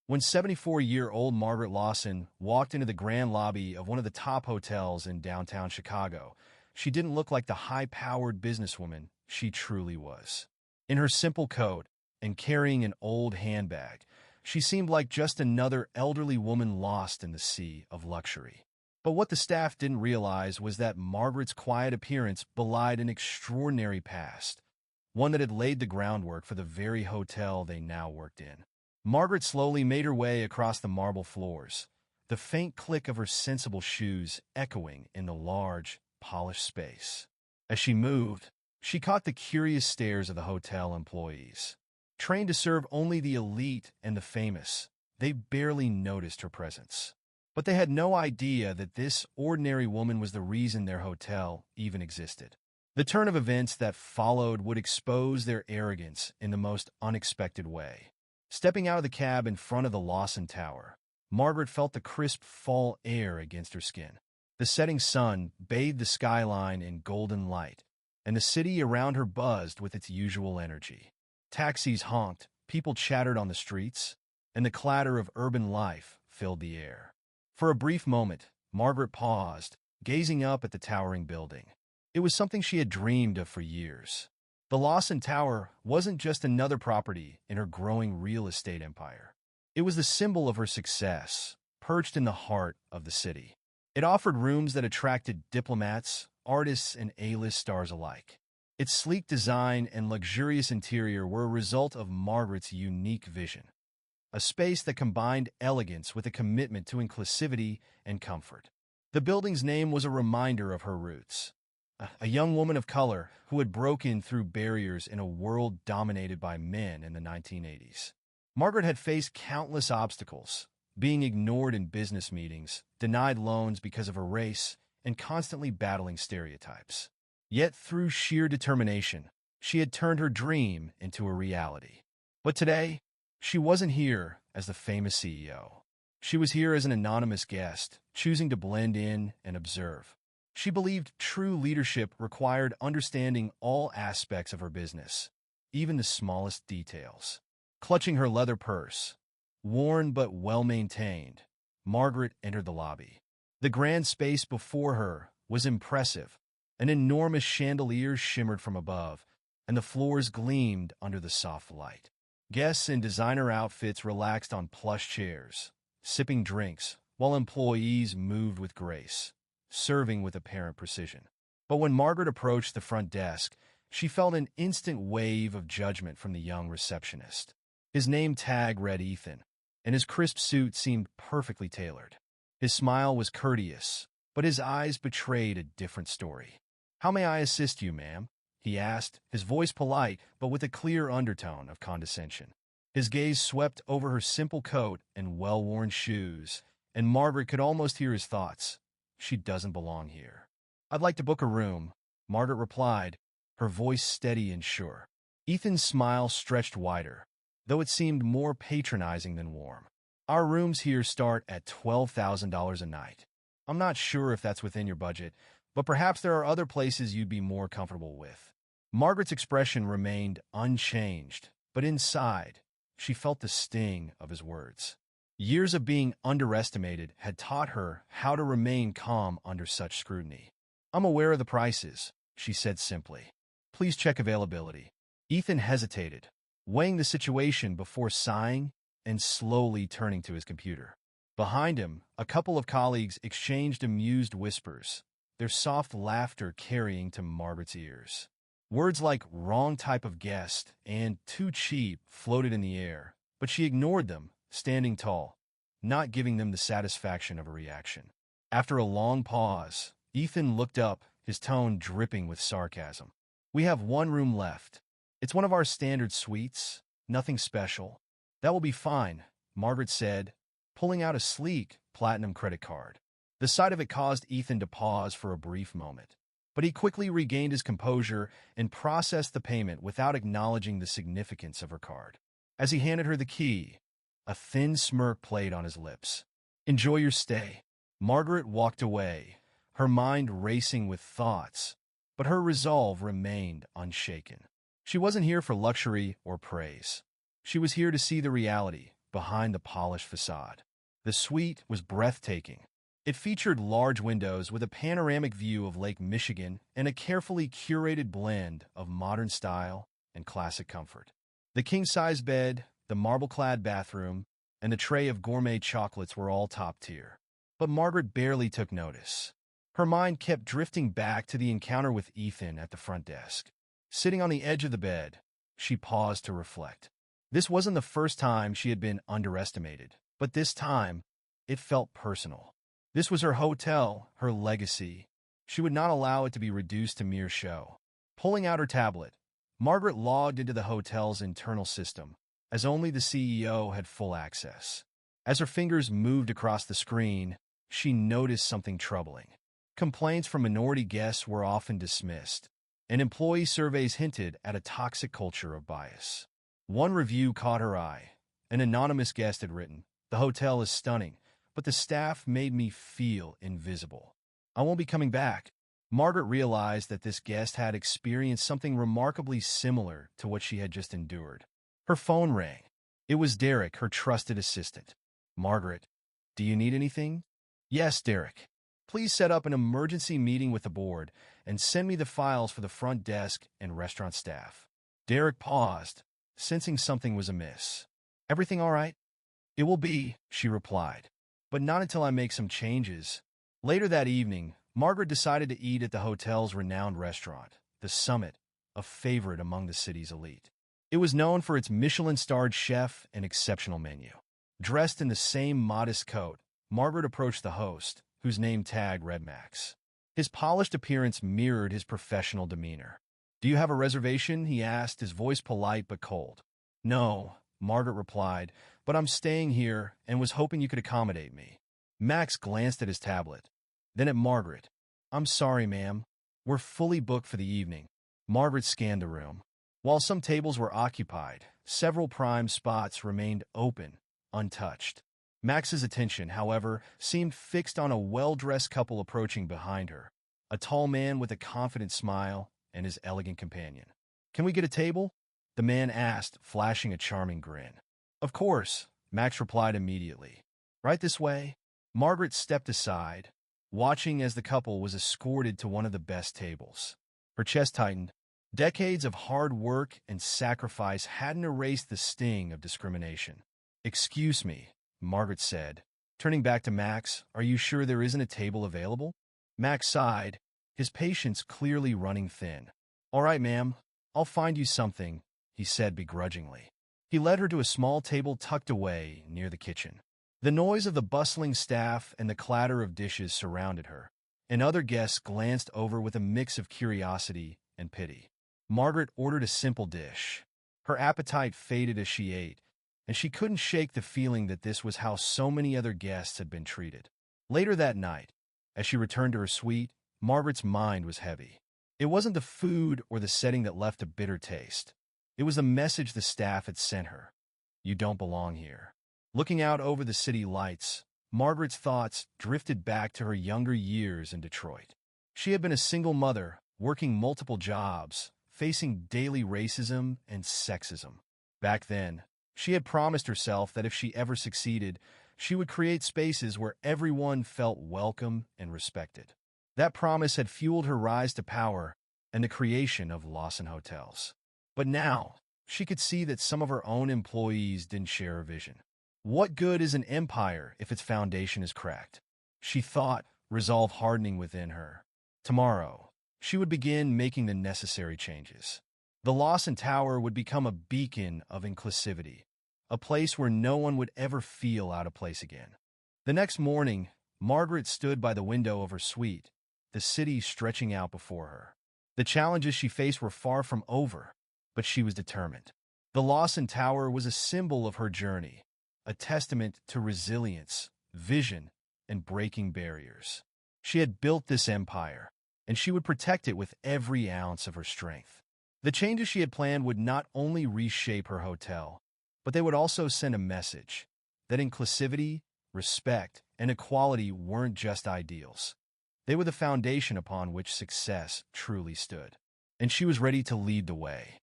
When 74-year-old Margaret Lawson walked into the grand lobby of one of the top hotels in downtown Chicago, she didn't look like the high-powered businesswoman she truly was. In her simple coat and carrying an old handbag, she seemed like just another elderly woman lost in the sea of luxury. But what the staff didn't realize was that Margaret's quiet appearance belied an extraordinary past, one that had laid the groundwork for the very hotel they now worked in. Margaret slowly made her way across the marble floors, the faint click of her sensible shoes echoing in the large, polished space. As she moved, she caught the curious stares of the hotel employees. Trained to serve only the elite and the famous, they barely noticed her presence. But they had no idea that this ordinary woman was the reason their hotel even existed. The turn of events that followed would expose their arrogance in the most unexpected way. Stepping out of the cab in front of the Lawson Tower, Margaret felt the crisp fall air against her skin. The setting sun bathed the skyline in golden light, and the city around her buzzed with its usual energy. Taxis honked, people chattered on the streets, and the clatter of urban life filled the air. For a brief moment, Margaret paused, gazing up at the towering building. It was something she had dreamed of for years. The Lawson Tower wasn't just another property in her growing real estate empire. It was the symbol of her success, perched in the heart of the city. It offered rooms that attracted diplomats, artists, and A-list stars alike. Its sleek design and luxurious interior were a result of Margaret's unique vision. A space that combined elegance with a commitment to inclusivity and comfort. The building's name was a reminder of her roots. A young woman of color who had broken through barriers in a world dominated by men in the 1980s. Margaret had faced countless obstacles, being ignored in business meetings, denied loans because of her race, and constantly battling stereotypes. Yet through sheer determination, she had turned her dream into a reality. But today, she wasn't here as the famous CEO. She was here as an anonymous guest, choosing to blend in and observe. She believed true leadership required understanding all aspects of her business, even the smallest details. Clutching her leather purse, worn but well-maintained, Margaret entered the lobby. The grand space before her was impressive. An enormous chandelier shimmered from above, and the floors gleamed under the soft light. Guests in designer outfits relaxed on plush chairs, sipping drinks, while employees moved with grace, serving with apparent precision. But when Margaret approached the front desk, she felt an instant wave of judgment from the young receptionist. His name tag read Ethan, and his crisp suit seemed perfectly tailored. His smile was courteous, but his eyes betrayed a different story. "How may I assist you, ma'am?" he asked, his voice polite but with a clear undertone of condescension. His gaze swept over her simple coat and well-worn shoes, and Margaret could almost hear his thoughts. "She doesn't belong here." "I'd like to book a room," Margaret replied, her voice steady and sure. Ethan's smile stretched wider, though it seemed more patronizing than warm. "Our rooms here start at $12,000 a night. I'm not sure if that's within your budget, but perhaps there are other places you'd be more comfortable with." Margaret's expression remained unchanged, but inside, she felt the sting of his words. Years of being underestimated had taught her how to remain calm under such scrutiny. "I'm aware of the prices," she said simply. "Please check availability." Ethan hesitated, weighing the situation before sighing and slowly turning to his computer. Behind him, a couple of colleagues exchanged amused whispers, their soft laughter carrying to Margaret's ears. Words like "wrong type of guest" and "too cheap" floated in the air, but she ignored them, standing tall, not giving them the satisfaction of a reaction. After a long pause, Ethan looked up, his tone dripping with sarcasm. "We have one room left. It's one of our standard suites, nothing special." "That will be fine," Margaret said, pulling out a sleek, platinum credit card. The sight of it caused Ethan to pause for a brief moment, but he quickly regained his composure and processed the payment without acknowledging the significance of her card. As he handed her the key, a thin smirk played on his lips. "Enjoy your stay." Margaret walked away, her mind racing with thoughts, but her resolve remained unshaken. She wasn't here for luxury or praise. She was here to see the reality, behind the polished facade. The suite was breathtaking. It featured large windows with a panoramic view of Lake Michigan and a carefully curated blend of modern style and classic comfort. The king-size bed, the marble-clad bathroom, and the tray of gourmet chocolates were all top tier. But Margaret barely took notice. Her mind kept drifting back to the encounter with Ethan at the front desk. Sitting on the edge of the bed, she paused to reflect. This wasn't the first time she had been underestimated, but this time, it felt personal. This was her hotel, her legacy. She would not allow it to be reduced to mere show. Pulling out her tablet, Margaret logged into the hotel's internal system, as only the CEO had full access. As her fingers moved across the screen, she noticed something troubling. Complaints from minority guests were often dismissed, and employee surveys hinted at a toxic culture of bias. One review caught her eye. An anonymous guest had written, "The hotel is stunning, but the staff made me feel invisible. I won't be coming back." Margaret realized that this guest had experienced something remarkably similar to what she had just endured. Her phone rang. It was Derek, her trusted assistant. "Margaret, do you need anything?" "Yes, Derek. Please set up an emergency meeting with the board and send me the files for the front desk and restaurant staff." Derek paused, sensing something was amiss. "Everything all right?" "It will be," she replied, "but not until I make some changes." Later that evening, Margaret decided to eat at the hotel's renowned restaurant, The Summit, a favorite among the city's elite. It was known for its Michelin-starred chef and exceptional menu. Dressed in the same modest coat, Margaret approached the host, whose name tag read Max. His polished appearance mirrored his professional demeanor. "Do you have a reservation?" he asked, his voice polite but cold. "No," Margaret replied, "but I'm staying here and was hoping you could accommodate me." Max glanced at his tablet, then at Margaret. "I'm sorry, ma'am. We're fully booked for the evening." Margaret scanned the room. While some tables were occupied, several prime spots remained open, untouched. Max's attention, however, seemed fixed on a well-dressed couple approaching behind her, a tall man with a confident smile and his elegant companion. "Can we get a table?" the man asked, flashing a charming grin. "Of course," Max replied immediately. "Right this way." Margaret stepped aside, watching as the couple was escorted to one of the best tables. Her chest tightened. Decades of hard work and sacrifice hadn't erased the sting of discrimination. "Excuse me," Margaret said. Turning back to Max, "Are you sure there isn't a table available?" Max sighed, his patience clearly running thin. "All right, ma'am, I'll find you something," he said begrudgingly. He led her to a small table tucked away near the kitchen. The noise of the bustling staff and the clatter of dishes surrounded her, and other guests glanced over with a mix of curiosity and pity. Margaret ordered a simple dish. Her appetite faded as she ate, and she couldn't shake the feeling that this was how so many other guests had been treated. Later that night, as she returned to her suite, Margaret's mind was heavy. It wasn't the food or the setting that left a bitter taste. It was the message the staff had sent her. "You don't belong here." Looking out over the city lights, Margaret's thoughts drifted back to her younger years in Detroit. She had been a single mother, working multiple jobs, facing daily racism and sexism. Back then, she had promised herself that if she ever succeeded, she would create spaces where everyone felt welcome and respected. That promise had fueled her rise to power and the creation of Lawson Hotels. But now, she could see that some of her own employees didn't share her vision. What good is an empire if its foundation is cracked? She thought, resolve hardening within her. Tomorrow, she would begin making the necessary changes. The Lawson Tower would become a beacon of inclusivity, a place where no one would ever feel out of place again. The next morning, Margaret stood by the window of her suite, the city stretching out before her. The challenges she faced were far from over, but she was determined. The Lawson Tower was a symbol of her journey, a testament to resilience, vision, and breaking barriers. She had built this empire, and she would protect it with every ounce of her strength. The changes she had planned would not only reshape her hotel, but they would also send a message that inclusivity, respect, and equality weren't just ideals. They were the foundation upon which success truly stood. And she was ready to lead the way.